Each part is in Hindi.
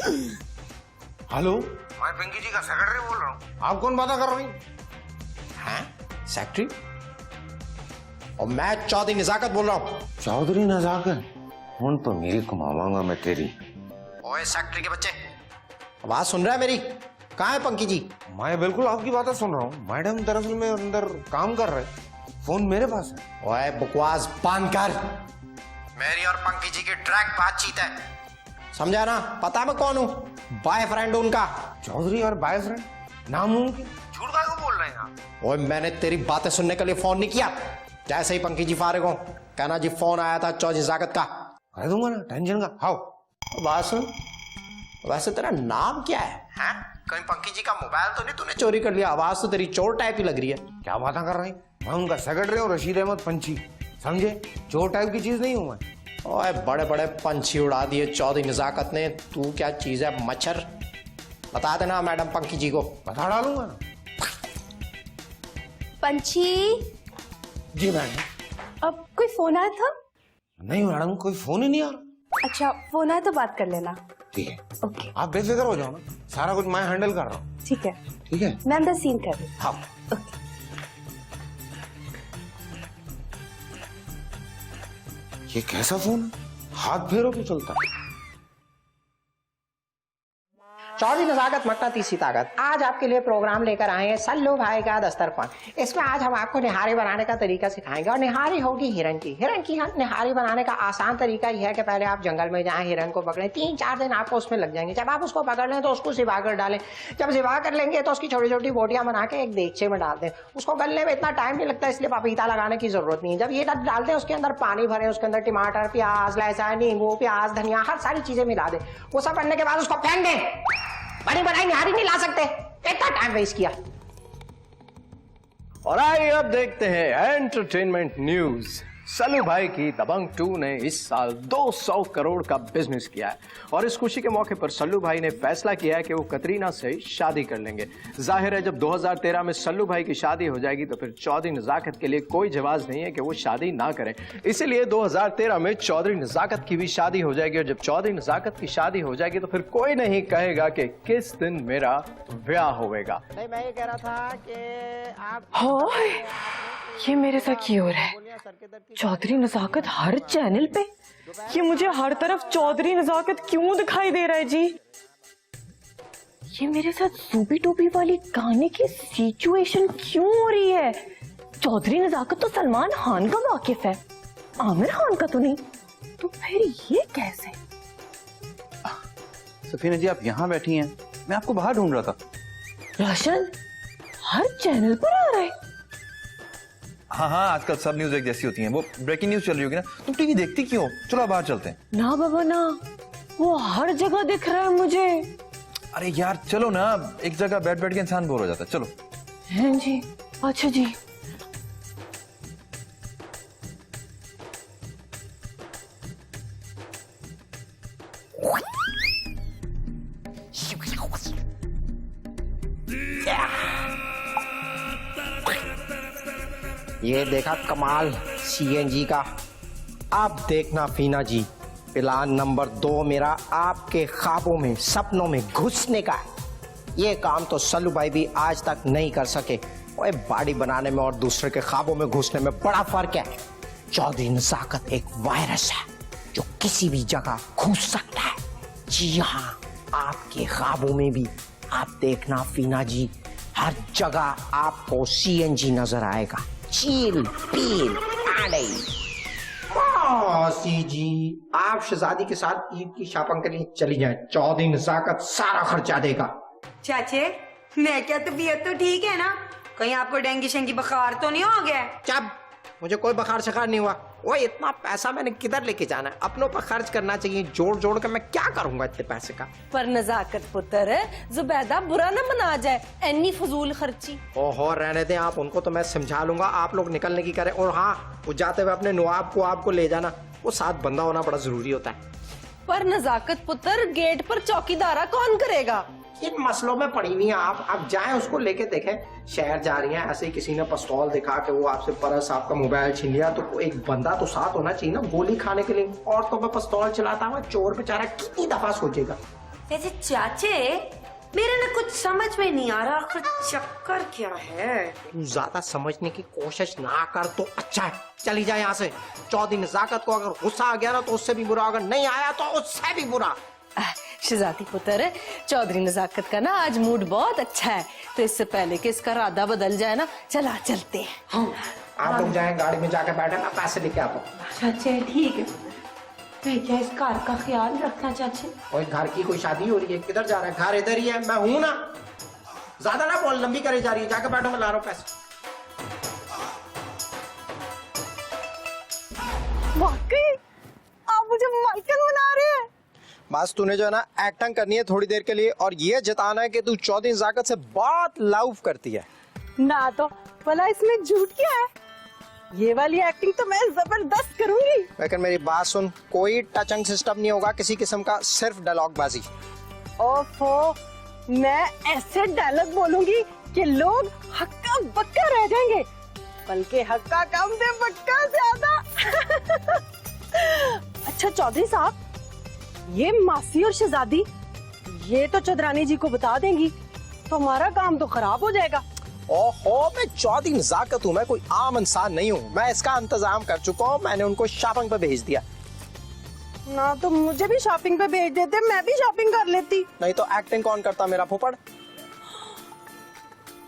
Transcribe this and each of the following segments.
हेलो, मैं पिंकी जी का सेक्रेटरी बोल रहा हूँ। आप कौन बात कर रही हैं? सेक्रेटरी? और मैं चौधरी नजाकत बोल रहा हूँ। चौधरी नजाकत? हूं तो मेरी घुमावांगा मैं तेरी। ओए सेक्रेटरी के बच्चे, आवाज सुन रहा है मेरी? कहाँ है पंकी जी? मैं बिल्कुल आपकी बातें सुन रहा हूँ। मैडम दरअसल में अंदर काम कर रहे, फोन मेरे पास है। ओए बकवास बंद कर। मेरी और पंकी जी की ट्रैक बातचीत है, समझा ना? पता मैं कौन हूँ? बॉयफ्रेंड उनका। चौधरी और बॉयफ्रेंड? नामुमकिन। झूठ काहे को बोल रहे हैं आप? ओए मैंने तेरी बातें सुनने के लिए फोन नहीं किया। जैसे ही पंकी जी फारिग हो कहना जी फोन आया था चौधरी नजाकत का। कह दूंगा ना, टेंशन का। हाउ बात सुन, वैसे तेरा नाम क्या है? हैं? कहीं पंकी जी का मोबाइल तो नहीं तूने चोरी कर लिया? आवाज तो तेरी चोर टाइप ही लग रही है। क्या बातें कर रही? मैं उनका सेक्रेटरी हूँ, रशीद अहमद पंछी, समझे? चोर टाइप की चीज नहीं हूं मैं। ओए बड़े बड़े पंछी उड़ा दिए चौधरी नजाकत ने, तू क्या चीज है? मच्छर? बता देना मैडम पंकी जी को। बता डालूंगा ना। पंछी, जी मैडम। अब कोई फोन आया था? नहीं मैडम, कोई फोन ही नहीं आ रहा। अच्छा, फोन आया तो बात कर लेना। ठीक है, ओके, आप बेफिक्र हो जाओ ना, सारा कुछ मैं हैंडल कर रहा हूँ। ठीक है। ठीक है, मैं अंदर सीन कर रही हूँ। हाँ। ओके। ये कैसा फोन है? हाथ फेरो तो चलता है। चौधरी नजाकत मकनातीसी ताकत आज आपके लिए प्रोग्राम लेकर आए हैं सल्लू भाई का दस्तरखान। इसमें आज हम आपको निहारी बनाने का तरीका सिखाएंगे और निहारी होगी हिरन की। हिरन की निहारी बनाने का आसान तरीका यह है कि पहले आप जंगल में जाएं, हिरन को पकड़ें। 3-4 दिन आपको उसमें लग जाएंगे। जब आप उसको पकड़ लें तो उसको सिवा कर डालें। जब सिवा कर लेंगे तो उसकी छोटी छोटी बोटियां बना के एक देगचे में डाल दें। उसको गलने में इतना टाइम नहीं लगता, इसलिए पपीता लगाने की जरूरत नहीं है। जब ये डाल दें उसके अंदर पानी भरें, उसके अंदर टमाटर, प्याज, लहसुन, नींबू, प्याज, धनिया, हर सारी चीजें मिला दें। वो सब बनने के बाद उसको फेंक दें। बड़ी बनाई निहारी नहीं ला सकते, इतना टाइम वेस्ट किया। और आइए अब देखते हैं एंटरटेनमेंट न्यूज। सल्लू भाई की दबंग 2 ने इस साल 200 करोड़ का बिजनेस किया है और इस खुशी के मौके पर सल्लू भाई ने फैसला किया है कि वो कतरीना से शादी कर लेंगे। जाहिर है जब 2013 में सल्लू भाई की शादी हो जाएगी तो फिर चौधरी नजाकत के लिए कोई जवाब नहीं है कि वो शादी ना करें। इसीलिए 2013 में चौधरी नजाकत की भी शादी हो जाएगी और जब चौधरी नजाकत की शादी हो जाएगी तो फिर कोई नहीं कहेगा कि किस दिन मेरा ब्याह होगा। नहीं, मैं ये कह रहा था कि आप हाय, ये मेरे साथ क्यों हो रहा है? चौधरी नजाकत हर चैनल पे, ये मुझे हर तरफ चौधरी नजाकत क्यों दिखाई दे रहा है जी? ये मेरे साथ सूबी टोपी वाली गाने की सिचुएशन क्यों हो रही है? चौधरी नजाकत तो सलमान खान का वाकिफ है, आमिर खान का तो नहीं, तो फिर ये कैसे? सफीना जी आप यहाँ बैठी हैं, मैं आपको बाहर ढूंढ रहा था। रोशन हर चैनल पर आ रहा है। हाँ हाँ, आजकल सब न्यूज एक जैसी होती हैं। वो ब्रेकिंग न्यूज चल रही होगी ना, तुम टीवी देखती क्यों हो? चलो बाहर चलते हैं। ना बाबा ना, वो हर जगह दिख रहा है मुझे। अरे यार चलो ना, एक जगह बैठ बैठ के इंसान बोर हो जाता है। चलो। हैं जी, अच्छा जी। ये देखा कमाल सीएनजी का। अब देखना फीना जी, प्लान नंबर 2 मेरा आपके ख्वाबों में, सपनों में घुसने का है। ये काम तो सल्लू भाई भी आज तक नहीं कर सके। ओए बॉडी बनाने में और दूसरे के ख्वाबों में घुसने में बड़ा फर्क है। चौधरी नजाकत एक वायरस है जो किसी भी जगह घुस सकता है। जी हाँ, आपके ख्वाबों में भी। आप देखना फीना जी, हर जगह आपको सीएनजी नजर आएगा। चील पील मौसी जी, आप शहजादी के साथ ईद की शॉपिंग के लिए चली जाएं। चौधरी नजाकत सारा खर्चा देगा। चाचे, मैं क्या, तबीयत तो ठीक है ना? कहीं आपको डेंगू शेंगी बुखार तो नहीं हो गया? जब मुझे कोई बुखार शिकार नहीं हुआ। वो इतना पैसा मैंने किधर लेके जाना है? अपनों पर खर्च करना चाहिए। जोड़ जोड़ के मैं क्या करूंगा इतने पैसे का? पर नजाकत पुत्र, जुबैदा बुरा न मना जाए, एनी फजूल खर्ची। ओहो रहने दें आप, उनको तो मैं समझा लूंगा। आप लोग निकलने की करें। और हाँ, वो जाते हुए अपने नवाब को आपको ले जाना। वो साथ बंदा होना बड़ा जरूरी होता है। पर नजाकत पुत्र, गेट पर चौकीदारा कौन करेगा? इन मसलों में पड़ी हुई हैं आप जाएं, उसको लेके देखें। शहर जा रही हैं, ऐसे ही किसी ने पिस्तौल दिखा के वो आपसे पर्स, आपका मोबाइल छीन लिया, तो एक बंदा तो साथ होना चाहिए ना गोली खाने के लिए। औरतों पे पिस्तौल चलाता हुआ चोर बेचारा कितनी दफा सोचेगा? वैसे चाचे, मेरे ना कुछ समझ में नहीं आ रहा, आखिर चक्कर क्या है? तू ज्यादा समझने की कोशिश ना कर तो अच्छा है। चली जाए यहाँ से। चौधरी नजाकत को अगर गुस्सा आ गया ना तो उससे भी बुरा, अगर नहीं आया तो उससे भी बुरा। शहजादी पुत्र, चौधरी नजाकत का ना आज मूड बहुत अच्छा है, तो इससे पहले कि इसका इरादा बदल जाए ना, चला चलते हैं। हाँ, आप लोग जाएं, गाड़ी में जाकर बैठे, मैं पैसे लेके आता हूँ। चाचे ठीक है, भैया इस घर का ख्याल रखना चाचे। और घर की कोई शादी हो रही है, किधर जा रहा है? घर इधर ही है, मैं हूं ना। ज्यादा ना बोल, लंबी करे जा रही है। जाकर बैठो, मैं ला रहा हूँ पैसे। वाकई आप मुझे मालकिन बना रहे हैं। बस तूने जो है ना एक्टिंग करनी है थोड़ी देर के लिए, और ये जताना है कि तू चौधरी नजाकत से बहुत लव करती है। ना तो भला इसमें झूठ क्या है? ये वाली एक्टिंग तो मैं जबरदस्त करूंगी। लेकिन मेरी बात सुन, कोई टचिंग सिस्टम नहीं होगा किसी किस्म का, सिर्फ डायलॉग बाजी। ओफो, मैं ऐसे डायलॉग बोलूंगी कि लोग हक्का बक्का रह जाएंगे, बल्कि हक्का कम से बक्का ज्यादा। अच्छा चौधरी साहब, ये मासी और शहजादी ये तो चौधरानी जी को बता देंगी तो हमारा काम तो खराब हो जाएगा। ओहो, मैं चौधरी नजाकत हूँ, मैं कोई आम इंसान नहीं हूँ। मैं इसका इंतजाम कर चुका हूँ, मैंने उनको शॉपिंग पे भेज दिया। ना तो मुझे भी शॉपिंग पे भेज देते, मैं भी शॉपिंग कर लेती। नहीं तो एक्टिंग कौन करता, मेरा फुफड़।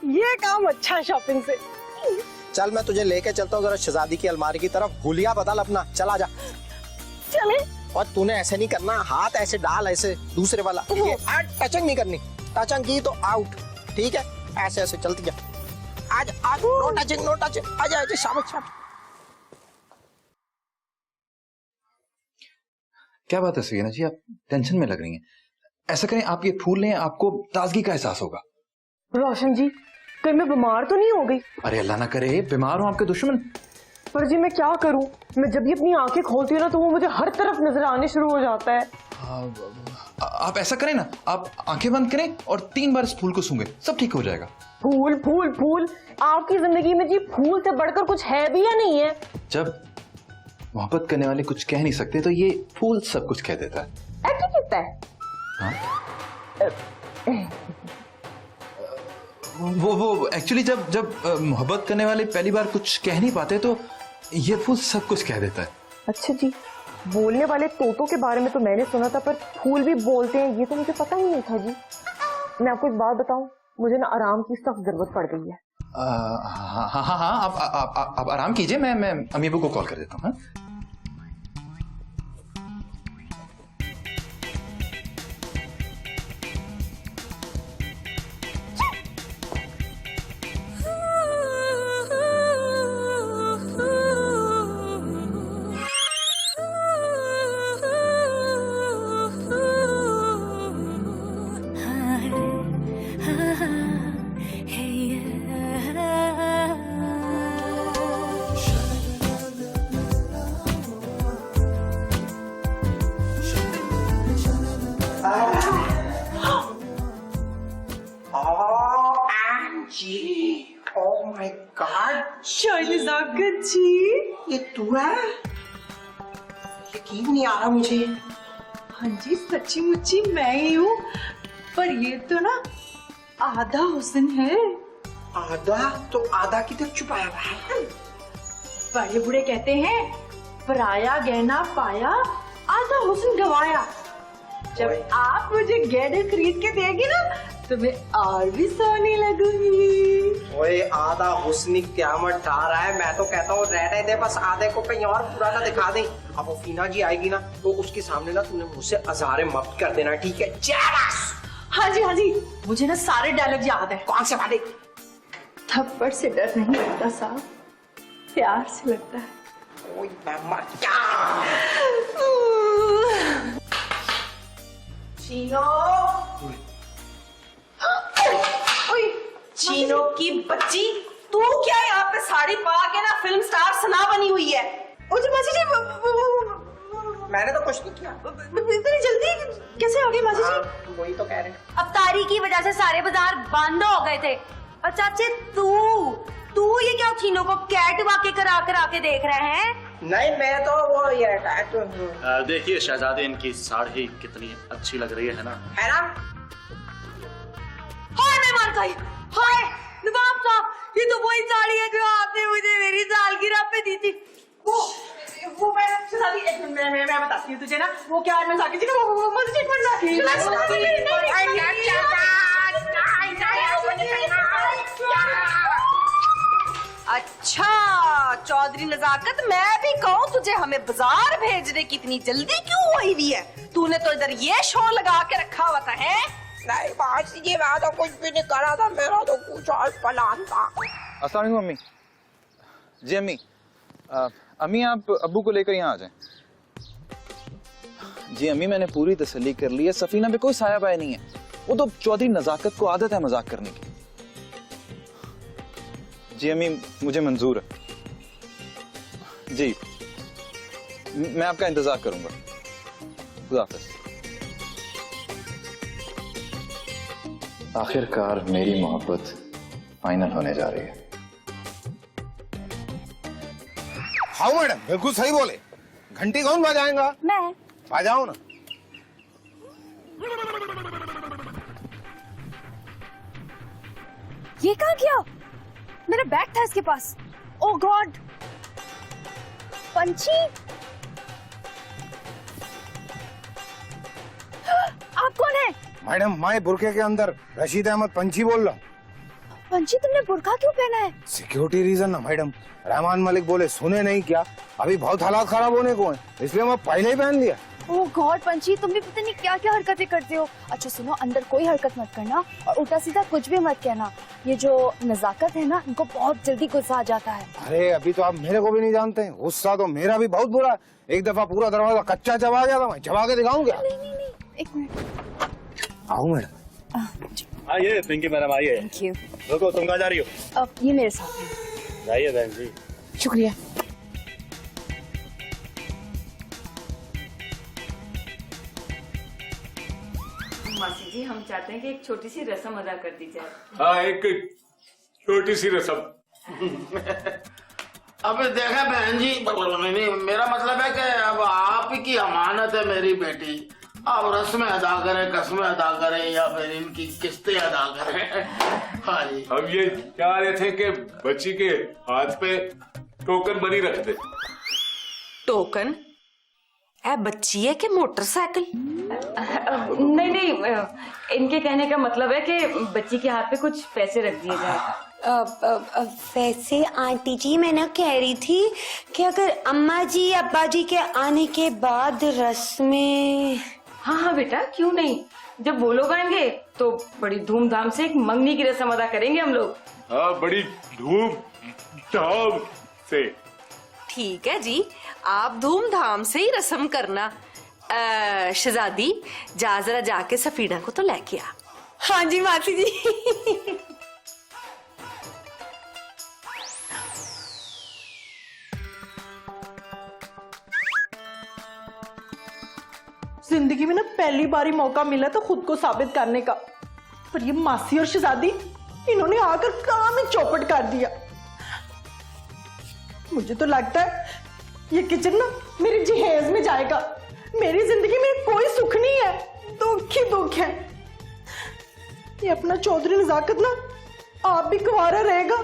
ये काम अच्छा है शॉपिंग से। चल मैं तुझे लेके चलता हूँ जरा शहजादी की अलमारी की तरफ। हुलिया बदल अपना, चला जा। चले। और तूने ऐसे नहीं करना, हाथ ऐसे डाल, ऐसे दूसरे वाला। ये टचिंग नहीं करनी, टचिंग की तो आउट, ठीक है? ऐसे ऐसे चलती जा। आज आज नो टचिंग, नो टचिंग। आजा आजा, शाबाश शाबाश। क्या बात है सकीना जी, आप टेंशन में लग रही हैं। ऐसा करें, आप ये फूल लें, आपको ताजगी का एहसास होगा। रोशन जी, कहीं मैं बीमार तो नहीं हो गई? अरे अल्लाह ना करे बीमार हो आपके दुश्मन। पर जी मैं क्या करूं, मैं जब भी अपनी आंखें खोलती हूँ ना तो वो मुझे हर तरफ नजर आने शुरू हो जाता है। आप ऐसा करें ना, आप आंखें बंद करें और 3 बार इस फूल को सूंघें, सब ठीक हो जाएगा। फूल फूल फूल, आपकी जिंदगी में जी फूल से बढ़कर कुछ है भी या नहीं है? जब मोहब्बत करने वाले कुछ कह नहीं सकते तो ये फूल सब कुछ कह देता है। ऐसा कहता है? हाँ? वो एक्चुअली जब मोहब्बत करने वाले पहली बार कुछ कह नहीं पाते तो ये फूल सब कुछ कह देता है। अच्छा जी, बोलने वाले तोतों के बारे में तो मैंने सुना था, पर फूल भी बोलते हैं ये तो मुझे पता ही नहीं था जी। मैं आपको एक बात बताऊं, मुझे ना आराम की सख्त जरूरत पड़ गई है। हाँ हाँ हाँ, आप आराम कीजिए, मैं अम्मी अब्बू को कॉल कर देता हूँ। Oh my God! नजाकत जी, ये तू है? यकीन नहीं आ रहा मुझे। हाँ जी, सच्ची मुच्ची मैं ही हूँ, पर ये तो ना आधा हुस्न है। आधा? तो आधा किधर छुपाया हुआ है? बड़े बूढ़े कहते हैं, पराया गहना पाया, आधा हुस्न गवाया। जब आप मुझे गहने खरीद के देगी ना तो मैं और भी सोने लगूंगी। ओए, आधा हुस्न क्यामत ढा रहा है। मैं तो कहता हूँ रहने दे, बस आधे को कहीं और पुराना दिखा दे। अब वो फीना जी आएगी ना तो उसके सामने ना तूने मुझसे अज़ारे मत कर देना, ठीक है? हाँ जी, मुझे ना सारे डायलॉग याद है। कौन से वाले? थप्पड़ से डर नहीं लगता साहब, प्यार से लगता है। ओए मैं मर गया। चीनो की बच्ची, तू क्या यहाँ पे साड़ी पा के ना फिल्म स्टार सना बनी हुई है? मासी जी, मैंने तो कुछ नहीं किया। इतनी जल्दी कैसे हो गई मासी जी? वही तो कह रहे हैं। अवतारी की वजह से सारे बाजार बंद हो गए थे। और चाचे तू ये क्या चीनो को कैट वाके करा के देख रहे हैं? नहीं मैं तो वो ये देखिए शहजादे, इनकी साड़ी कितनी अच्छी लग रही है ना। है ना। हाय मेहमान भाई, हाय नवाब साहब, ये तो वही साड़ी है जो आपने मुझे मेरी सालगिरह पे दी थी। वो मैं शहजादी एक मिनट मैं बताती हूँ तुझे ना, वो क्या मैं जाके जी ना वो मस्जिद बनना अच्छा चौधरी नजाकत, मैं भी कहूँ तुझे हमें बाजार भेजने की इतनी जल्दी क्यों हुई हुई है? तूने तो इधर ये शो लगा के रखा हुआ था है? नहीं मासी जी, मैं तो कुछ भी नहीं करा था, मेरा तो कुछ और प्लान था। अस्सलाम वालेकुम अम्मी जी। अम्मी अम्मी आप अब्बू को लेकर यहाँ आ जाएं। जी अम्मी मैंने पूरी तसल्ली कर ली है, सफीना पे कोई साया पाया नहीं है। वो तो चौधरी नजाकत को आदत है मजाक करने की। जी अम्मी मुझे मंजूर है जी, मैं आपका इंतजार करूंगा। खुदा हाफिज़। आखिरकार मेरी मोहब्बत फाइनल होने जा रही है। हाँ मैडम, बिल्कुल सही बोले। घंटी कौन बजाएगा? मैं। बजाओ ना। ये कहाँ गया? मेरा बैग था इसके पास। ओह गॉड, पंछी आप कौन है? मैडम मैं बुरके के अंदर रशीद अहमद पंछी बोल रहा हूँ। पंछी तुमने बुर्का क्यों पहना है? सिक्योरिटी रीजन ना मैडम, रहमान मलिक बोले सुने नहीं क्या, अभी बहुत हालात खराब होने को हैं, इसलिए मैं पहले ही पहन लिया। ओह गॉड पंछी, तुम भी पता नहीं क्या क्या हरकतें करते हो। अच्छा सुनो, अंदर कोई हरकत मत करना और उल्टा सीधा कुछ भी मत कहना। ये जो नजाकत है ना, इनको बहुत जल्दी गुस्सा आ जाता है। अरे अभी तो आप मेरे को भी नहीं जानते हैं, गुस्सा तो मेरा भी बहुत बुरा है। एक दफा पूरा दरवाजा कच्चा चबा गया था, मैं चबा के दिखाऊं क्या? नहीं एक मिनट। आओ मैडम। आइए पिंकी मैडम आइए। Thank you. रुको, तुम कहाँ जा रही हो? अब ये मेरे साथ है। जाइए बहन जी। शुक्रिया। मासी जी, हम चाहते हैं कि एक छोटी सी रस्म अदा कर दी जाए। हाँ, एक छोटी सी रस्म। अबे देखा बहन जी, नहीं, मेरा मतलब है कि अब आप की अमानत है मेरी बेटी, आप रस्में अदा करें, कस्में अदा करें या फिर इनकी किस्तें अदा करें। हाँ जी। हम ये चाह रहे थे कि बच्ची के हाथ पे टोकन बनी रख दे। टोकन? है बच्ची है कि मोटरसाइकिल? नहीं, इनके कहने का मतलब है कि बच्ची के हाथ पे कुछ पैसे रख दिए जाए। वैसे आंटी जी, मैं ना कह रही थी कि अगर अम्मा जी अब्बा जी के आने के बाद रस्में। हाँ बेटा, क्यों नहीं। जब वो लोग आएंगे तो बड़ी धूमधाम से एक मंगनी की रस्म अदा करेंगे हम लोग। हाँ, बड़ी धूमधाम से। ठीक है जी, आप धूमधाम से ही रस्म करना। शहजादी जा जरा जाके सफीना को तो लेके आ। हाँ जी मासी जी। जिंदगी में ना पहली बार ही मौका मिला था खुद को साबित करने का, पर ये मासी और शहजादी इन्होंने आकर काम ही चौपट कर दिया। मुझे तो लगता है ये किचन ना मेरी जहेज में जाएगा। मेरी जिंदगी में कोई सुख नहीं है, दुख ही दुख है। ये अपना चौधरी नजाकत ना आप भी कुंवारा रहेगा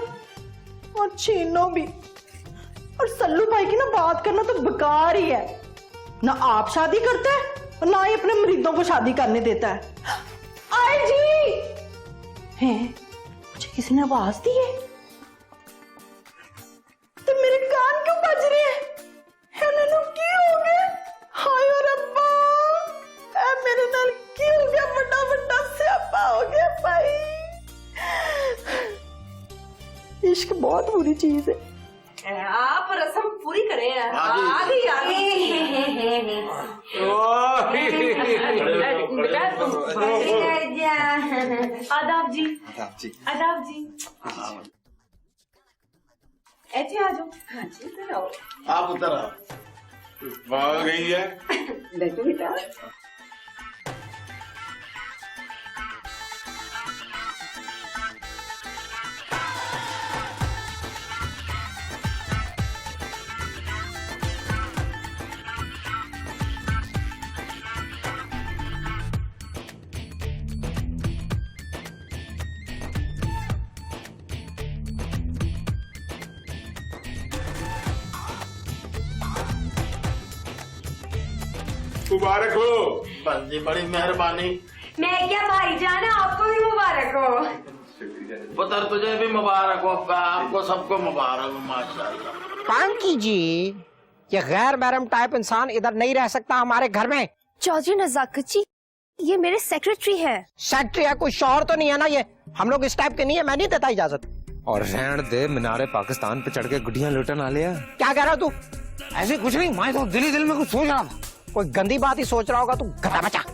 और छीनो भी। और सल्लू भाई की ना बात करना तो बेकार ही है। ना आप शादी करता है और ना ही अपने मरीदों को शादी करने देता है। आए जी हैं, मुझे किसी ने आवाज दी है तो मेरे कान क्यों बज रहे हैं? ननू की हो गया? हाय और अब्बा, मेरे नाल की हो गया? बड़ा बड़ा स्यापा हो गया भाई। इश्क बहुत बुरी चीज है। आप रस्म पूरी करें। आगे आदाब जी। आदाब जी। ऐसे आ जाओ। हाँ जी, इधर आओ। आप उधर आओ। आ गई है। बैठो बेटा। मुबारक हो। बस जी बड़ी मेहरबानी। मैं क्या भाईजान, आपको भी मुबारक हो। पुत्र तुझे भी मुबारक हो, आपको सबको मुबारक हो माशाल्लाह। पांकी जी, ये गैर महरम टाइप इंसान इधर नहीं रह सकता हमारे घर में। चौधरी नजाकत जी, ये मेरे सेक्रेटरी है। सेक्रेटरी है, कोई शौहर तो नहीं है ना? ये हम लोग इस टाइप के नहीं है, मैं नहीं देता इजाजत। और रहन दे, मीनारे पाकिस्तान पे चढ़ के गुड्डियां लूटन आ लिया। क्या कह रहा तू? ऐसे कुछ नहीं, मैं तो दिल में कुछ सोच रहा था। कोई गंदी बात ही सोच रहा होगा तू, गधा बच्चा।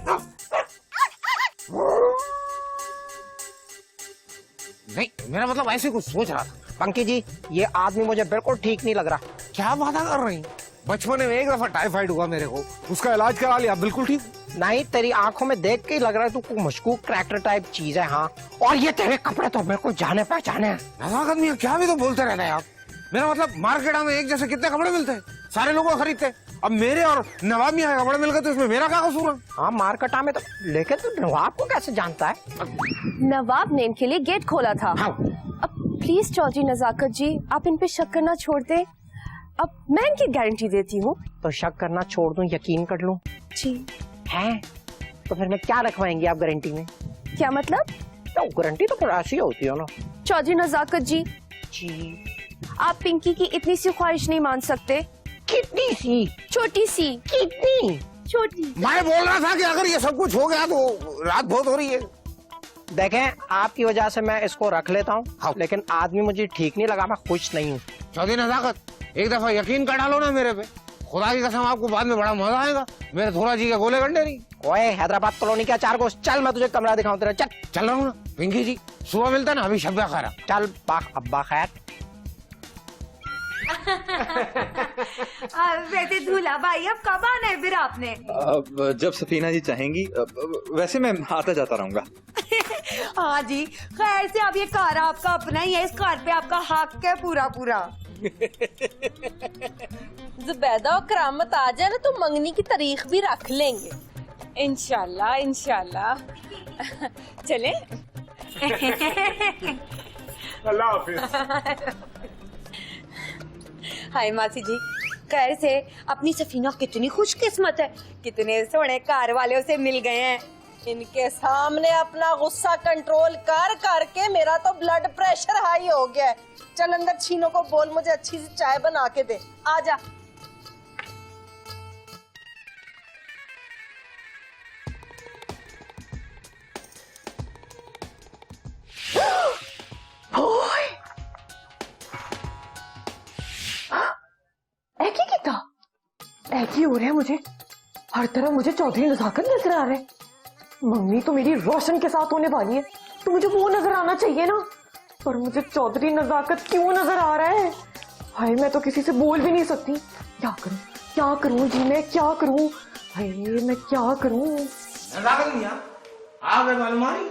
नहीं, मेरा मतलब ऐसे कुछ सोच रहा था। पंकी जी, ये आदमी मुझे बिल्कुल ठीक नहीं लग रहा। क्या बात कर रही? बचपन में एक दफा टाइफाइड हुआ मेरे को, उसका इलाज करा लिया, बिल्कुल ठीक। नहीं, तेरी आंखों में देख के ही लग रहा है तू कोई मशकूक करैक्टर टाइप चीज है। हाँ, और ये तेरे कपड़े तो मेरे को जाने पहचाने हैं। नजाकत मियां क्या भी तो बोलते रहते हैं आप। मेरा मतलब मार्केट में एक जैसे कितने कपड़े मिलते हैं, सारे लोगों को खरीदते हैं। अब मेरे और नवाब मियां कपड़े मिल गए तो इसमें मेरा क्या कसूर है? हाँ, मार्केट में तो, लेकिन तू नवाब को कैसे जानता है? नवाब ने इनके लिए गेट खोला था। हाँ। अब प्लीज चौधरी नजाकत जी, आप इन पे शक करना छोड़ दे। अब मैं इनकी गारंटी देती हूँ। तो शक करना छोड़ दूं, यकीन कर लूं? जी। हैं? तो फिर मैं क्या रखवाएंगी आप गारंटी में? क्या मतलब? तो गारंटी तो फिर ऐसी होती है ना। चौधरी नजाकत जी, आप पिंकी की इतनी सी ख्वाहिश नहीं मान सकते? कितनी सी? छोटी सी। कितनी छोटी? मैं बोल रहा था कि अगर ये सब कुछ हो गया तो रात बहुत हो रही है। देखें, आपकी वजह से मैं इसको रख लेता हूँ। हाँ। लेकिन आदमी मुझे ठीक नहीं लगा, मैं खुश नहीं हूँ। चौधरी नजाकत, एक दफा यकीन कर डालो ना मेरे पे, खुदा की कसम आपको बाद में बड़ा मजा आएगा। मेरे थोड़ा जी के गोले गंडे नहीं। ओए, हैदराबाद कॉलोनी का 4 गोश्त, चल मैं तुझे कमरा दिखाऊं तेरा। चल चल रहा हूँ ना पिंकी जी, सुबह मिलता ना, अभी शब्बा खा रहा। चल बाख अब्बा खैर। वैसे दूल्हा भाई अब कब आना है फिर आपने? अब जब सफीना जी चाहेंगी, वैसे मैं आता जाता रहूंगा। हाँ जी, खैर से अब ये कार आपका अपना ही है, इस कार पे आपका हक है पूरा पूरा। जुबैदा और करामत आ जाए ना तो मंगनी की तारीख भी रख लेंगे। इंशाल्लाह इंशाल्लाह। चले। अल्लाह हाफिज। हाय मासी जी, खैर से अपनी सफीना कितनी खुशकिस्मत है, कितने सोने कार वाले उसे मिल गए हैं। इनके सामने अपना गुस्सा कंट्रोल कर करके मेरा तो ब्लड प्रेशर हाई हो गया है। चल अंदर छीनो को बोल मुझे अच्छी सी चाय बना के दे। आजा। ऐकी हो रहा है मुझे, हर तरफ मुझे चौधरी नजाकत नजर आ रहा है। मम्मी तो मेरी रोशन के साथ होने वाली है, तो मुझे वो नजर आना चाहिए ना, पर मुझे चौधरी नजाकत क्यों नजर आ रहा है? हाय, मैं तो किसी से बोल भी नहीं सकती। क्या करूं जी, मैं क्या करूं? हाय, मैं क्या करूं? नजाकत मियां, आ गए अलमारी।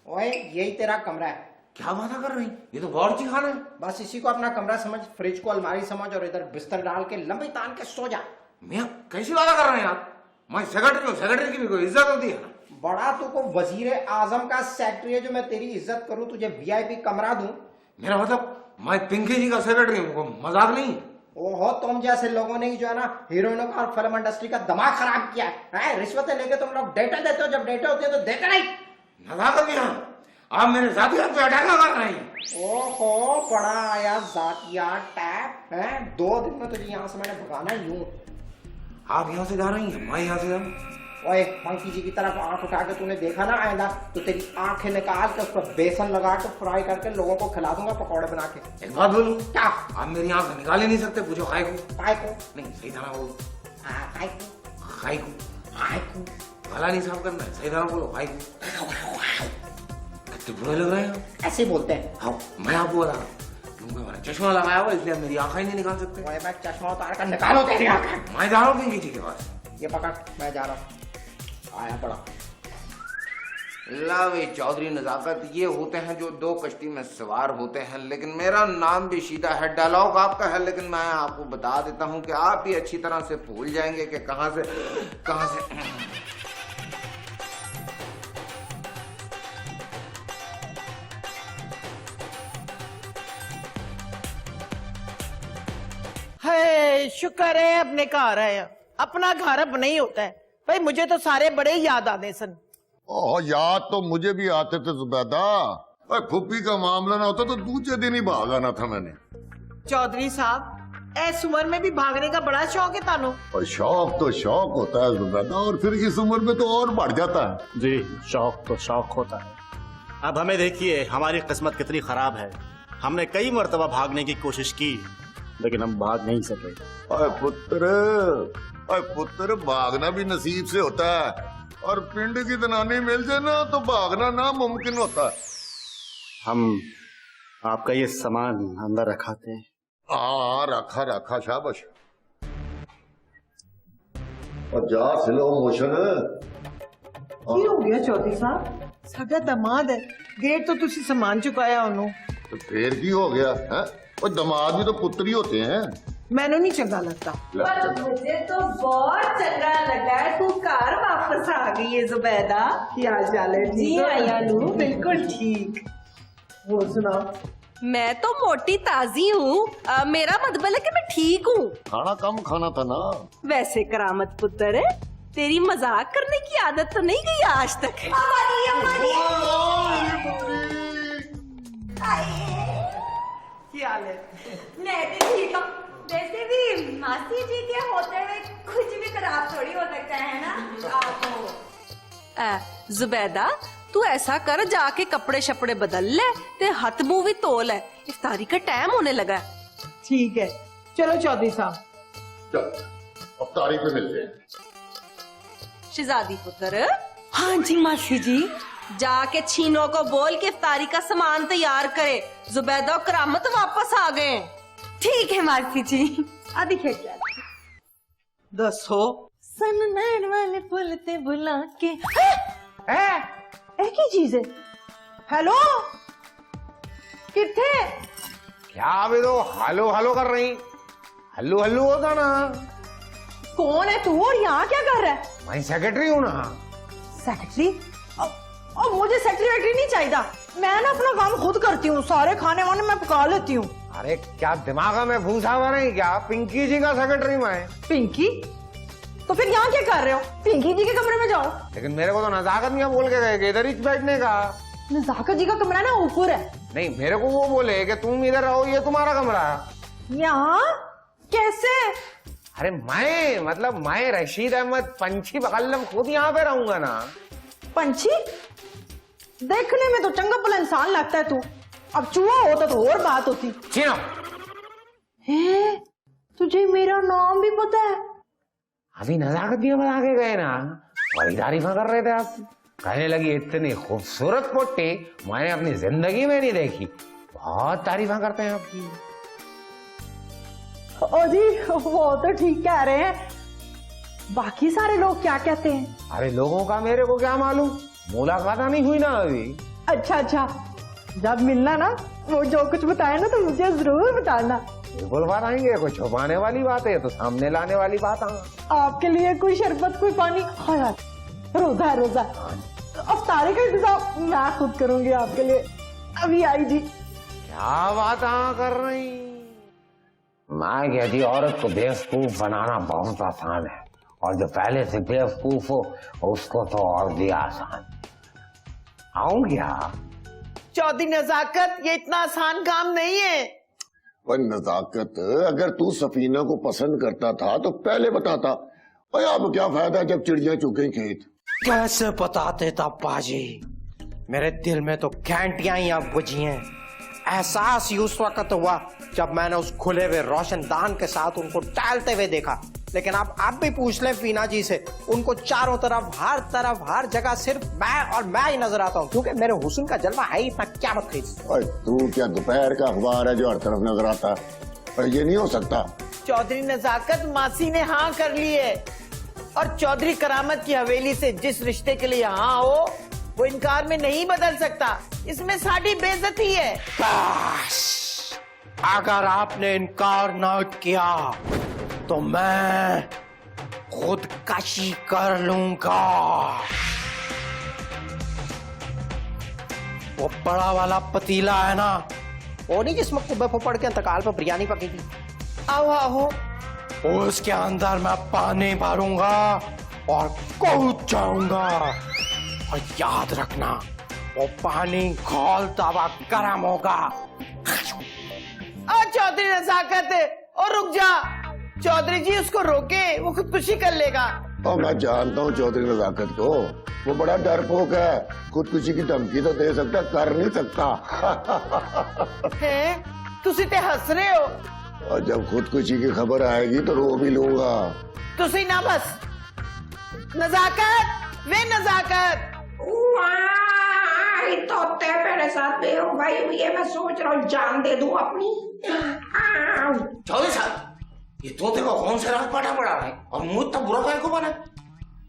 ओए, यही तेरा कमरा है। क्या बात कर रही? ये तो बावर्ची खाना है। बस इसी को अपना कमरा समझ, फ्रिज को अलमारी समझ, और इधर बिस्तर डाल के लंबी तान के सो जा। मियां कैसी बात कर रहे हैं आप? मैं सेक्रेटरी हूँ, सेक्रेटरी की भी कोई इज्जत होती है ना। बड़ा तू को वजीर आजम का सेक्रेटरी है जो मैं तेरी इज्जत करूं, तुझे वीआईपी कमरा दूं? मेरा मतलब मैं पिंकी जी का सेक्रेटरी हूँ, मजाक नहीं। ओहो, तुम जैसे लोगों ने ही जो है ना हीरोइनों का और फिल्म इंडस्ट्री का दिमाग खराब किया है। रिश्वतें लेके तुम लोग डेटा देते हो, जब डेटा होती है तो देते नहीं। नजाकत मियां, आप मेरे जातियात पे अटैक कर रहे हैं। ओहो, बड़ा आया जातिया टैप है। 2 दिन में तुझे यहाँ से मैंने भगाना ही हूँ। आप यहाँ से जा रही हैं, मैं यहाँ से जाऊँ? ओए, पंकी जी की तरफ आंख उठा के तूने देखा ना आएगा तो तेरी आंखें निकाल के उस पर बेसन लगा के फ्राई करके लोगों को खिला दूंगा, पकौड़े बना के। एक बात बोलूं? क्या? आप मेरी आंख निकाल ही नहीं सकते, पूछो खाए को। खाए को? नहीं, सही तरह बोलो। खाए को? खाए को? खाए को? गला नहीं साफ करना है, सही तरह बोलो। खाए को? कितने बुरे लग रहे हैं आप। ऐसे बोलते हैं। हाँ, मैं आपको बता रहा हूँ, क्योंकि मैंने चश्मा लगाया हुआ इसलिए मेरी आंखें ही नहीं निकाल सकते। ओए, मैं चश्मा उतार कर निकालो तेरी आंखें। मैं जा रहा हूँ पिंकी जी के पास। ये पकड़, मैं जा रहा हूँ। आया पड़ा। ला वे चौधरी नजाकत, ये होते हैं जो 2 कश्ती में सवार होते हैं, लेकिन मेरा नाम भी शीदा है, डायलॉग आपका है, लेकिन मैं आपको बता देता हूं कि आप ही अच्छी तरह से भूल जाएंगे कि कहां से। है, शुक्र है अपने घर आया। अपना घर अब नहीं होता है, भाई मुझे तो सारे बड़े याद आते सन। ओह याद तो मुझे भी आते थे जुबैदा। फुप्पी का मामला ना होता तो दूसरे दिन ही भाग आना था मैंने। चौधरी साहब इस उम्र में भी भागने का बड़ा शौक है तानो। और शौक तो शौक होता है जुबैदा, और फिर इस उम्र में तो और बढ़ जाता है। जी शौक तो शौक होता है। अब हमें देखिए हमारी किस्मत कितनी खराब है। हमने कई मर्तबा भागने की कोशिश की लेकिन हम भाग नहीं सके। पुत्र भागना भी नसीब से होता है, और पिंड की दनानी मिल जाए ना तो भागना नामुमकिन होता है। हम आपका ये सामान अंदर रखाते हैं। हाँ रखा रखा शाबाश। और जा स्लो मोशन। ਕੀ ਹੋ ਗਿਆ ਚੌਧਰੀ ਸਾਹਿਬ? ਸਾਡਾ ਦਮਾਦ ਹੈ, ਗੇਟ ਤੋਂ ਤੁਸੀਂ ਸਮਾਨ ਚੁਕਾਇਆ ਉਹਨੂੰ। तो फिर की हो गया है? और दामाद भी तो पुत्र ही होते हैं। ਮੈਨੂੰ नहीं चंगा लगता। पर मुझे तो बहुत चंगा लगा है तू घर वापस आ गई है जुबैदा। क्या हाल चाल है? जी आयालू बिल्कुल ठीक। वो सुनाओ। मैं तो मोटी ताजी हूँ। मेरा मतलब है कि मैं ठीक हूँ। खाना कम खाना था ना। वैसे करामत पुत्र तेरी मजाक करने की आदत तो नहीं गई आज तक। क्या हाल है? मैं भी ठीक हूँ। वैसे भी मासी जी के होते हुए कुछ भी खराब थोड़ी हो सकता है ना। आपको जुबैदा तू ऐसा कर जाके कपड़े शपड़े बदल ले ते हथ मुंह भी धो ले। इफ्तारी का टाइम होने लगा। ठीक है चलो चौधरी साहब। चल अब तारीख पे मिलते हैं। शहजादी पुत्र। हाँ जी मासी जी। जाके छीनो को बोल के इफ्तारी का सामान तैयार करे। जुबैदा और करामत वापस आ गए। ठीक है मासी जी। अभी खेल जा। दसो सननैन वाले पुल ते बुला के एक ही चीज है। हेलो किथे? क्या अभी तो हलो हलो कर रही? हल्लू हल्लू होता ना। कौन है तू और यहाँ क्या कर रहा है? मैं सेक्रेटरी हूँ ना। सेक्रेटरी? अब मुझे सेक्रेटरी नहीं चाहिए। मैं ना अपना काम खुद करती हूँ, सारे खाने वाने मैं पका लेती हूँ। अरे क्या दिमाग में भूसा हुआ नहीं क्या? पिंकी जी का सेक्रेटरी मैं। पिंकी? तो फिर यहाँ क्या कर रहे हो? पिंकी जी के कमरे में जाओ। लेकिन मेरे को तो नजाकत मियाँ बोल के गए कि इधर ही बैठने का। नजाकत जी का कमरा ना ऊपर है। नहीं मेरे को वो बोले कि तुम इधर रहो, ये तुम्हारा कमरा है। यहाँ कैसे? अरे मैं रशीद अहमद पंछी बकल्लम खुद यहाँ पे रहूंगा ना। पंछी? देखने में तो चंगा भला इंसान लगता है तू। अब चूहा होता तो और बात होती। चीनो तुझे मेरा नाम भी पता है? अभी नजाकत भी बता के गए ना, बड़ी तारीफा कर रहे थे आप। कहने लगी इतनी खूबसूरत पोटी मैंने अपनी जिंदगी में नहीं देखी। बहुत तारीफा करते हैं आपकी। ओ जी वो तो ठीक कह रहे हैं, बाकी सारे लोग क्या कहते हैं? अरे लोगों का मेरे को क्या मालूम, मुलाकात नहीं हुई ना अभी। अच्छा जब मिलना ना वो जो कुछ बताए ना तो मुझे जरूर बताना। बिल्कुल बताएंगे, कोई छुपाने वाली बात है तो सामने लाने वाली बात है। आपके लिए कोई शरबत कोई पानी? हाँ यार रोजा अफ्तारी का इंतजाम मैं खुद करूंगी आपके लिए। अभी आई जी। क्या बात कर रही? मैं कहती औरत को बेवकूफ बनाना बहुत आसान है, और जो पहले से बेवकूफ हो उसको तो और भी आसान। आऊं क्या? चौधरी नजाकत ये इतना आसान काम नहीं है। पर नजाकत अगर तू सफीना को पसंद करता था तो पहले बताता। और अब क्या फायदा जब चिड़िया चुग गई खेत। कैसे बताते था पाजी? मेरे दिल में तो घंटियां ही अब बुझी हैं। एहसास ही उस वक्त हुआ जब मैंने उस खुले हुए रोशनदान के साथ उनको टहलते हुए देखा। लेकिन आप भी पूछ लें फीना जी से, उनको चारों तरफ हर जगह सिर्फ मैं ही नजर आता हूँ, क्योंकि मेरे हुस्न का जलवा है इतना क्या मत खींच। तू क्या दोपहर का अखबार है जो हर तरफ नजर आता है? पर ये नहीं हो सकता। चौधरी नजाकत मासी ने हाँ कर ली है, और चौधरी करामत की हवेली से जिस रिश्ते के लिए हाँ हो वो इनकार में नहीं बदल सकता। इसमें साड़ी बेइज्जती है। बस अगर आपने इनकार ना किया तो मैं खुदकशी कर लूंगा। वो बड़ा वाला पतीला है ना, वो नहीं जिसमें कुब्बे फोपड़ के इंतकाल पर बिरयानी पकी थी, आओ उसके अंदर मैं पानी भरूंगा और कूद जाऊंगा। और याद रखना, वो पानी खौलता हुआ गर्म होगा। चौधरी नजाकत, और रुक जा चौधरी जी, उसको रोके, वो खुदकुशी कर लेगा। और मैं जानता हूँ चौधरी नजाकत को, वो बड़ा डरपोक है, खुदकुशी की धमकी तो दे सकता, कर नहीं सकता। हैं? तुसी ते हंस रहे हो? और जब खुदकुशी की खबर आएगी तो रो भी लूंगा। तुसी ना बस। नजाकत, वे नजाकत, तो ते मेरे साथ बेवफाई हुई है, मैं सोच रहा हूँ जान दे दूं अपनी। चौधरी साहब, ये तोते को कौन सा रात पाटा पड़ा है और मुझ तक बुरा काय को बना?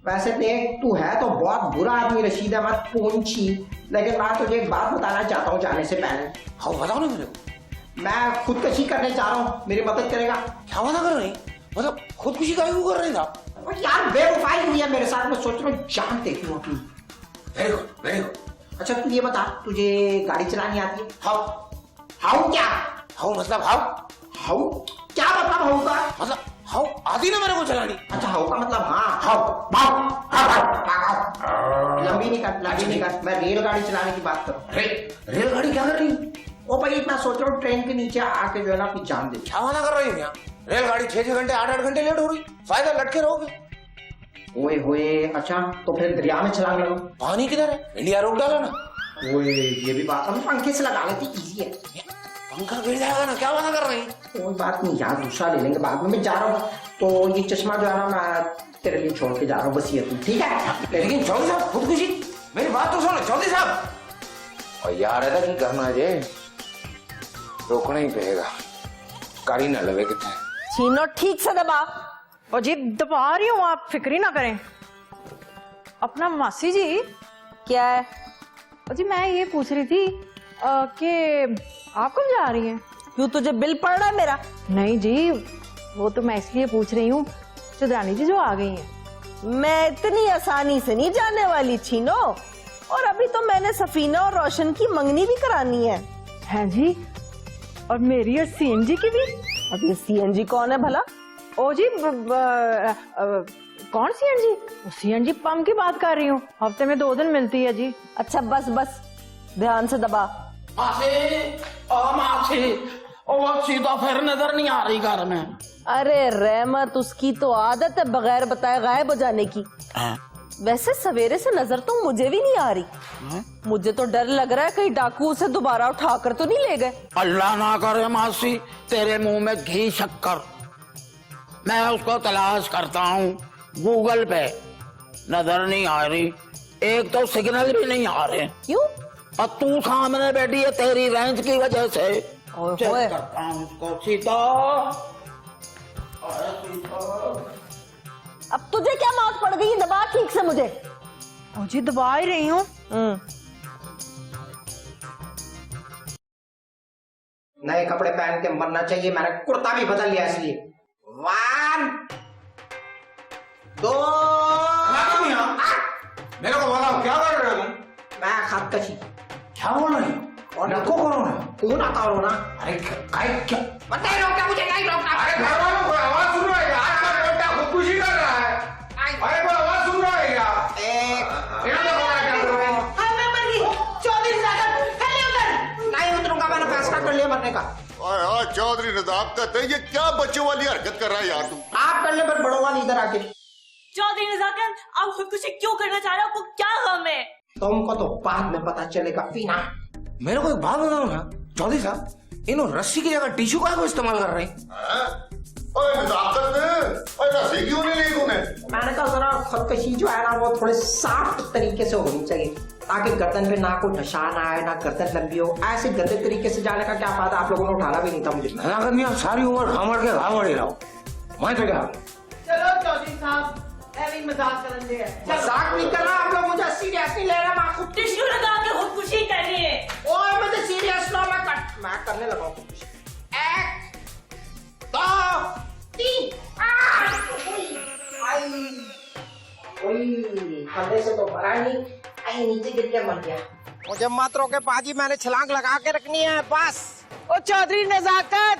वैसे देख, तू है तो बहुत बुरा आदमी रशीद अहमद पूंछी, लेकिन मैं तुझे एक बात बताना चाहता हूँ जाने से पहले। हाँ बताओ ना मेरे को। मैं खुदकुशी करने जा रहा हूँ, मेरी मदद करेगा? क्या वादा कर रही? मतलब खुदकुशी काय को कर रही था? और यार बेवफाई हुई है मेरे साथ, मैं सोच रहा हूँ जान दे दूं अपनी। Very good, very good. अच्छा तू ये बता, तुझे गाड़ी चलानी आती है? हाउ? हाउ क्या? हाउ मतलब हाउ? हाउ क्या मतलब हाउ का? मतलब हाउ आती ना मेरे को चलानी। अच्छा हाउ का मतलब हाँ, हाउ लंबी नहीं कर, मैं रेलगाड़ी चलाने की बात करूँ। रेलगाड़ी क्या कर रही? ओ भाई मैं सोच रहा हूँ ट्रेन के नीचे आके जो है ना अपनी जान दे। क्या वादा कर रही है? रेलगाड़ी 6-6 घंटे 8-8 घंटे लेट हो रही, फायदा लटके रहोगे। ओए होए, अच्छा तो फिर दरिया में छलांग लगो। पानी किधर है? इंडिया रोक डाला ना। ओए ये भी बात है, पंखे से लगा लेती, इजी है। पंखा गिर जाएगा ना, क्या वादा कर रही? कोई बात नहीं यार, दूसरा ले लेंगे बाद में। मैं जा रहा हूँ तो ये चश्मा जो है ना मैं तेरे लिए छोड़ के जा रहा हूँ, बस ये तू ठीक है? लेकिन चौधरी साहब खुदकुशी, मेरी बात तो सुनो चौधरी साहब। और यार ऐसा नहीं करना जे, रोकना ही पड़ेगा, कारी ना लगे कितने। छीनो ठीक से दबा। और जी दबा रही हूँ, आप फिक्र ही ना करें। अपना मासी जी। क्या है? और जी मैं ये पूछ रही थी कि आप कब जा रही हैं? क्यों, तुझे बिल पड़ रहा है मेरा? नहीं जी, वो तो मैं इसलिए पूछ रही हूँ, चंद्रानी जी जो आ गई हैं। मैं इतनी आसानी से नहीं जाने वाली छीनो, और अभी तो मैंने सफीना और रोशन की मंगनी भी करानी है। हैं जी, और मेरी और सीएनजी की भी। अब ये सीएनजी कौन है भला? ओ जी कौन सीएनजी? सीएनजी पंप की बात कर रही हूँ, हफ्ते में 2 दिन मिलती है जी। अच्छा बस बस, ध्यान से दबा। मासी, वो सीधा फिर नजर नहीं आ रही घर में। अरे रहमत, उसकी तो आदत है बगैर बताए गायब हो जाने की। वैसे सवेरे से नजर तो मुझे भी नहीं आ रही। मुझे तो डर लग रहा है कहीं डाकू उसे दोबारा उठाकर तो नहीं ले गए। अल्लाह ना करे मासी, तेरे मुंह में घी शक्कर। मैं उसको तलाश करता हूँ गूगल पे, नजर नहीं आ रही, एक तो सिग्नल भी नहीं आ रहे। क्यों? और तू सामने बैठी है, तेरी रेंज की वजह से। ओए करता हूँ उसको सीधा। अब तुझे क्या मात पड़ गई? दबा ठीक से मुझे। ओ जी दबा ही रही हूँ। नए कपड़े पहन के मरना चाहिए, मैंने कुर्ता भी बदल लिया इसलिए। 1 2 मेरे को बताओ क्या कर रहे हो तुम? मैं खतकशी। क्या बोल रही हो? और नको करो ना। तू ना करो ना। अरे काय क्या? बताइए रोकना मुझे, नहीं रोकना। अरे घर वालों को आवाज सुन रहा है, आज का बेटा खुदकुशी कर रहा है। अरे कोई आवाज सुन रहा है क्या? नहीं उतरूंगा, मैंने फैसला कर लिया मरने का। चौधरी नजाकत, ये क्या बच्चों वाली हरकत कर रहा है यार तुम? आप कर ले, पर बड़ों वाली इधर आके। चौधरी नजाकत, आप खुदकुशी क्यों करना चाह रहे हो? आपको क्या गम है? तुमको तो बाद में पता चलेगा पीना। मेरे को एक बात बताओ ना चौधरी साहब, इन रस्सी की जगह टिश्यू का इस्तेमाल कर रहे हैं? रस्सी क्यों नहीं ली तूने? मैंने कहा जरा खुदकशी जो है ना वो थोड़े साफ तरीके से होनी चाहिए, ताकि गर्दन पे ना कोई निशान आए, ना गर्दन लंबी हो। ऐसे गंदे तरीके से जाने का क्या फायदा? आप लोगों ने उठाना भी नहीं था मुझे। सारी उम्र घामड़ के घामड़ ही रहो। मैं तो क्या चलो चौधरी साहब, ऐवी मजाक करेंगे। मजाक नहीं कर रहा, आप लोग मुझे सीरियस नहीं ले रहे। मैं खुद टिश्यू लगा के खुदकुशी करनी है। और मुझे सीरियस लो, मैं करने लगा हूँ। 1 2 3 कंधे से तो भरा नहीं, आई नीचे गिर के मर गया। मुझे मत रोके पाजी, मैंने छलांग लगा के रखनी है बस। ओ चौधरी नजाकत,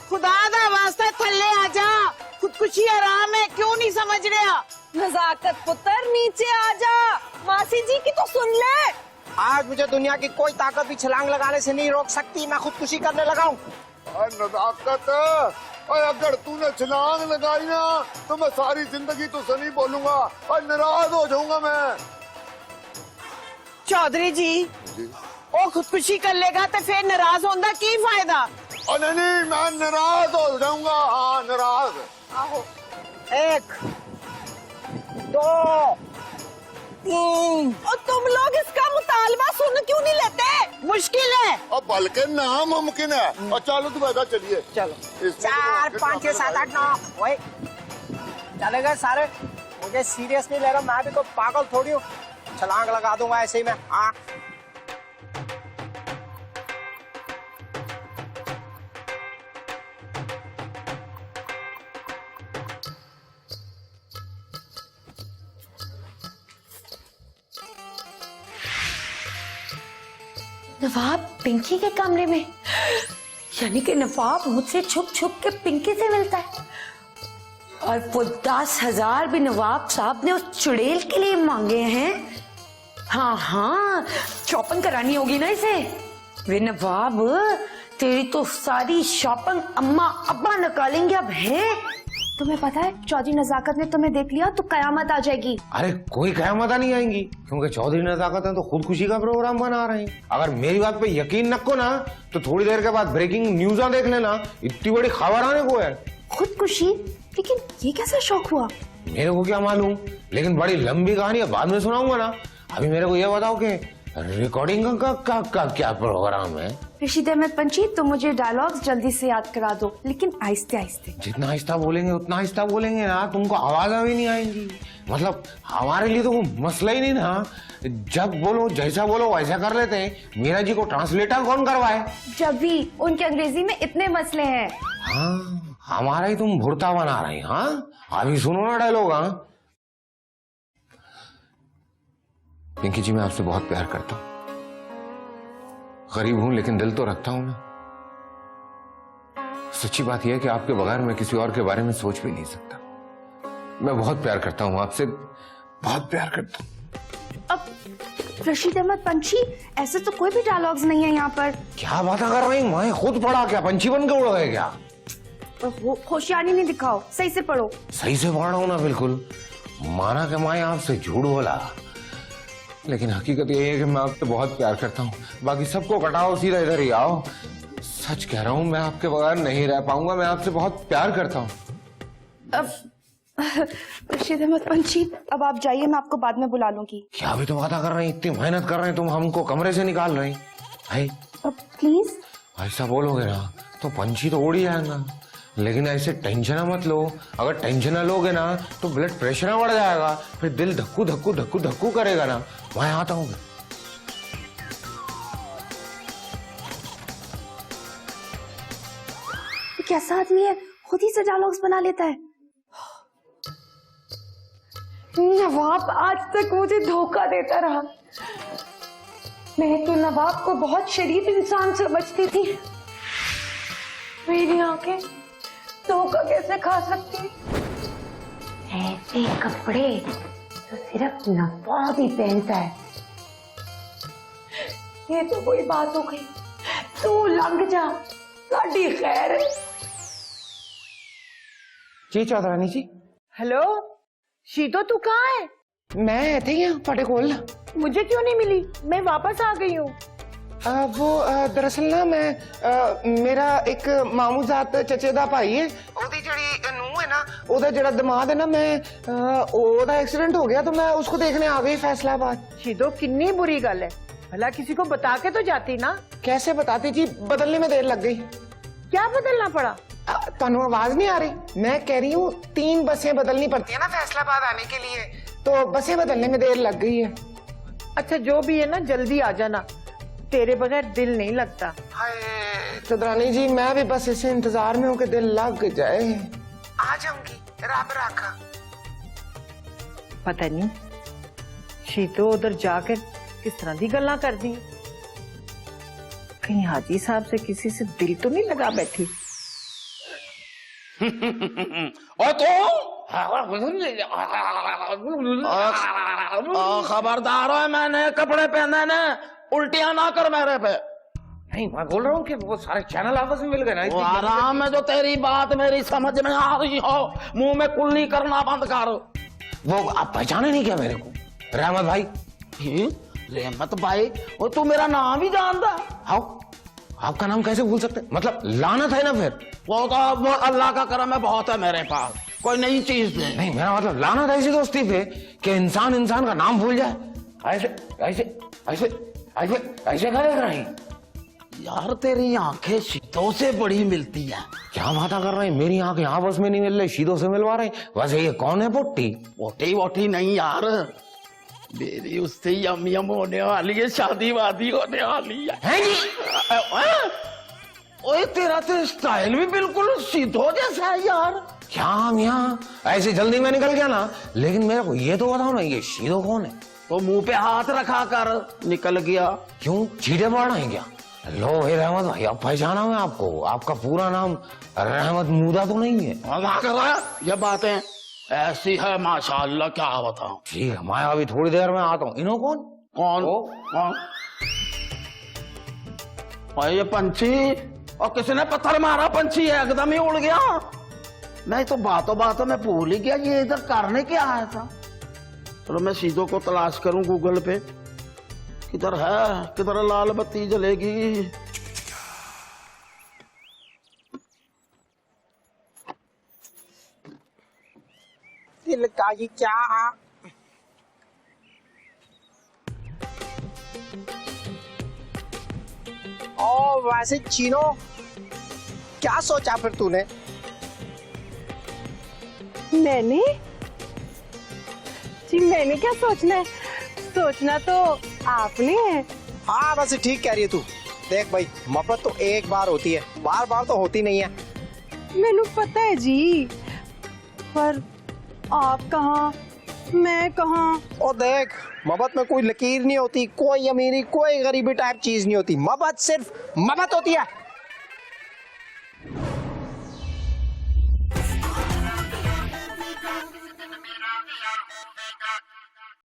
खुदा दा वास्ते थल्ले आजा, खुदकुशी आराम है, क्यों नहीं समझ रहा? नजाकत पुत्र नीचे आ जा, मासी जी की तो सुन ले। आज मुझे दुनिया की कोई ताकत भी छलांग लगाने से नहीं रोक सकती। मैं खुदकुशी करने लगा हूँ। नजाकत, और अगर तूने छलांग लगाई ना तो मैं सारी जिंदगी तुझसे नहीं बोलूंगा और नाराज हो जाऊंगा मैं। चौधरी जी, वो खुदकुशी कर लेगा तो फिर नाराज होने की फायदा। और नहीं, मैं नाराज हो जाऊंगा। हाँ, नाराज। आहो। 1 2 3। और तुम लोग इसका मुतालबा सुन क्यों नहीं लेते? मुश्किल है। और बल्कि नामुमकिन है। और चलो तुम ऐसा चलिए। चलो 4 5 6 7 8 9 वही चले गए सारे। मुझे सीरियस नहीं ले रहा, मैं भी कोई पागल थोड़ी हूँ। छलांग लगा दूंगा ऐसे ही मैं। हाँ, नवाब पिंकी के कमरे में, यानी कि नवाब मुझसे छुप छुप के पिंकी से मिलता है। और वो 10,000 भी नवाब साहब ने उस चुड़ैल के लिए मांगे हैं। हाँ हाँ, शॉपिंग करानी होगी ना इसे। वे नवाब, तेरी तो सारी शॉपिंग अम्मा अब्बा निकालेंगे अब है। तुम्हें पता है चौधरी नजाकत ने तुम्हें देख लिया तो कयामत आ जाएगी। अरे कोई कयामत नहीं आएंगी, क्योंकि चौधरी नजाकत है तो खुदकुशी का प्रोग्राम बना रहे हैं। अगर मेरी बात पे यकीन रखो ना तो थोड़ी देर के बाद ब्रेकिंग न्यूज देख लेना, इतनी बड़ी खबर आने को है। खुदकुशी? लेकिन ये कैसा शौक हुआ? मेरे को क्या मालूम, लेकिन बड़ी लंबी कहानी है, बाद में सुनाऊंगा ना। अभी मेरे को ये बताओ कि रिकॉर्डिंग का क्या प्रोग्राम है? रशीद अहमद पंची, तुम मुझे डायलॉग्स जल्दी से याद करा दो, लेकिन आहिस्ते आहिस्ते। जितना आहिस्ता बोलेंगे उतना आहिस्ता बोलेंगे ना, तुमको आवाज़ भी नहीं आएंगी। मतलब हमारे लिए तो वो मसला ही नहीं ना, जब बोलो जैसा बोलो वैसा कर लेते हैं। मीरा जी को ट्रांसलेटर कौन करवाए? जब भी उनके अंग्रेजी में इतने मसले हैं। हाँ, हमारा ही तुम भुड़ता बना रहे हैं। हाँ, अभी सुनो ना डायलॉग। हाँ पिंकी जी, मैं आपसे बहुत प्यार करता हूँ। गरीब हूं लेकिन दिल तो रखता हूं ना। सच्ची बात यह है कि आपके बगैर मैं किसी और के बारे में सोच भी नहीं सकता। मैं बहुत प्यार करता हूं आपसे, बहुत प्यार करता हूं। अब रशीद अहमद पंची, ऐसे तो कोई भी डायलॉग्स नहीं है यहाँ पर। क्या बातें कर रही? मैं खुद पढ़ा क्या? पंछी बन के उड़ गए क्या? वो होशियारी नहीं दिखाओ, सही से पढ़ो। सही से पढ़ रहा हूं ना, बिल्कुल। माना कि मैं आपसे झूठ बोला, लेकिन हकीकत यही है कि मैं आपसे बहुत प्यार करता हूँ। बाकी सबको कटाओ, सीधा इधर ही आओ। सच कह रहा हूँ, मैं आपके बगैर नहीं रह पाऊंगा। मैं आपसे बहुत प्यार करता हूँ। अब रशीद अहमद पंची, अब आप जाइए, मैं आपको बाद में बुला लूंगी। क्या अभी तो वादा कर रहे हैं? इतनी मेहनत कर रहे हैं तुम, हमको कमरे से निकाल रहे हैं। प्लीज ऐसा बोलोगे ना तो पंछी तो उड़ ही जाएगा। लेकिन ऐसे टेंशन मत लो। अगर टेंशन लोगे ना तो ब्लड प्रेशर बढ़ जाएगा, फिर दिल धक्कू धक्कू धक्कू धक्कू करेगा ना। मैं आता हूँ। कैसा आदमी है, खुद ही से डायलॉग्स बना लेता है। नवाब आज तक मुझे धोखा देता रहा। मैं तो नवाब को बहुत शरीफ इंसान समझती थी। मेरी आंखें धोखा कैसे खा सकती? ऐसे कपड़े तो सिर्फ नवाब ही पहनता है। ये तो कोई बात हो गई, तू लंघ जा, साडी खैर है। जी चौधरानी जी। हेलो शीतो, तू कहाँ है? मैं थे यहाँ फटे कोल। मुझे क्यों नहीं मिली? मैं वापस आ गई हूँ। वो दरअसल ना मैं मेरा एक मामूजात चचे दा भाई है, ओदी जड़ी नूह है ना, ओदा जड़ा दमाद है ना, मैं ओदा एक्सीडेंट हो गया तो मैं उसको देखने आ गई फैसलाबाद। शीतो, कितनी बुरी गल है। भला किसी को बता के तो जाती ना। कैसे बताती जी, बदलने में देर लग गई। क्या बदलना पड़ा? तनु आवाज नहीं आ रही? मैं कह रही हूँ 3 बसें बदलनी पड़ती है ना फैसलाबाद आने के लिए, तो बसें बदलने में देर लग गई है। अच्छा जो भी है ना, जल्दी आ जाना, तेरे बगैर दिल नहीं लगता। चौधरानी जी, मैं भी बस इसे इंतजार में हूँ कि दिल लग जाए। आ जाऊंगी, रब रखा। पता नहीं शीतो उधर जाकर किस तरह की गल्ला कर दी। कहीं हाजी साहब से किसी से दिल तो नहीं लगा बैठी? और तो खबरदार हो, मैंने कपड़े पहने ने, उल्टियां ना कर मेरे पे। नहीं, मैं बोल रहा हूँ कि वो सारे चैनल आपस में मिल गए ना। वो आराम है, जो तेरी बात मेरी समझ में आ रही हो, मुंह में कुल्ली करना बंद कर। वो आप पहचाने नहीं क्या मेरे को? रहमत भाई। रहमत भाई? वो तू मेरा नाम ही जानता? आओ, आपका नाम कैसे भूल सकते? मतलब लानत है ना फिर। वो तो वो अल्लाह का करम है, बहुत है मेरे पास, कोई नई चीज दे। नहीं, मेरा मतलब लानत ऐसी दोस्ती पे कि इंसान इंसान का नाम भूल जाए। ऐसे ऐसे ऐसे ऐसे ऐसे करे नहीं यार, तेरी आंखें शीतों से बड़ी मिलती है। क्या बात कर रहे हैं? मेरी आंखें आपस में नहीं मिल रही, शीदों से मिलवा रहे हैं। वैसे ये कौन है पोटी? पोटी वोटी नहीं यार, मेरी उससे यम यम होने वाली है, शादी वादी होने वाली है जी। ओए, तेरा तो स्टाइल भी बिल्कुल सीधो जैसा है यार। क्या मियाँ, ऐसे जल्दी में निकल गया ना। लेकिन मेरे को ये तो बताओ ना, ये शीदो कौन है? तो मुंह पे हाथ रखा कर निकल गया। क्यों, चीटे पड़ रहे हैं क्या? लो भाई रहमत भाई, अब पहचाना मैं आपको। आपका पूरा नाम रहमत मूदा तो नहीं है? मजाक कर रहा है? ये बातें ऐसी है माशाअल्लाह, क्या बताऊं। ठीक है, मैं अभी थोड़ी देर में आता हूँ। इनो कौन? कौन कौन? और ये पंछी, और किसने पत्थर मारा? पंछी एकदम ही उड़ गया। मैं तो बातों बातों में भूल ही गया ये इधर करने क्या आया था। चलो मैं सीधो को तलाश करूं गूगल पे, किधर है, किधर लाल बत्ती जलेगी। दिल का ये क्या? ओ वैसे चीनो, क्या सोचा फिर तूने? मैंने जी, मैंने क्या सोचना है? सोचना तो आपने है। हाँ वैसे ठीक कह रही है तू। देख भाई, मोहब्बत तो एक बार होती है, बार बार तो होती नहीं है। मैंने पता है जी, पर आप कहाँ, मैं कहाँ? और देख, मोहब्बत में कोई लकीर नहीं होती, कोई अमीरी कोई गरीबी टाइप चीज नहीं होती। मोहब्बत सिर्फ मोहब्बत होती है।